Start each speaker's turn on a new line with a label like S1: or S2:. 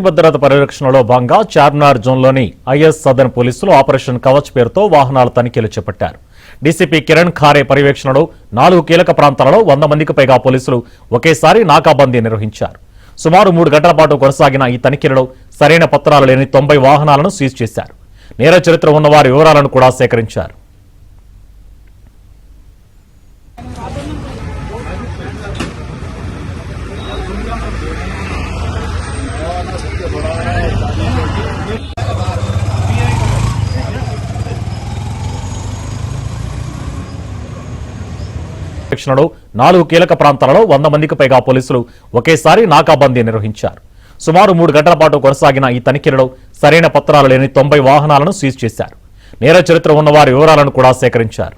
S1: శాంతి భద్రత పరిరక్షణలో భాగంగా చార్మినార్ జోన్లోని ఐఎస్ సదర్న్ పోలీసులు ఆపరేషన్ కవచ్ పేరుతో వాహనాల తనిఖీలు చేపట్టారు. డీసీపీ కిరణ్ ఖారే పర్యవేక్షణలో 4 కీలక ప్రాంతాలలో 100 మందికి పైగా పోలీసులు ఒకేసారి నాకాబందీ నిర్వహించారు. సుమారు 3 గంటల పాటు కొనసాగిన ఈ తనిఖీలలో సరైన పత్రాలు లేని 90 వాహనాలను సీజ్ చేశారు. నేర చరిత్ర ఉన్న వారి వివరాలను కూడా సేకరించారు. పర్యవేక్షణలో 4 కీలక ప్రాంతాలలో 100 మందికి పైగా పోలీసులు ఒకేసారి నాకాబందీ నిర్వహించారు. సుమారు 3 గంటల పాటు కొనసాగిన ఈ తనిఖీలలో సరైన పత్రాలు లేని 90 వాహనాలను సీజ్ చేశారు. నేర చరిత్ర ఉన్న వారి వివరాలను కూడా సేకరించారు.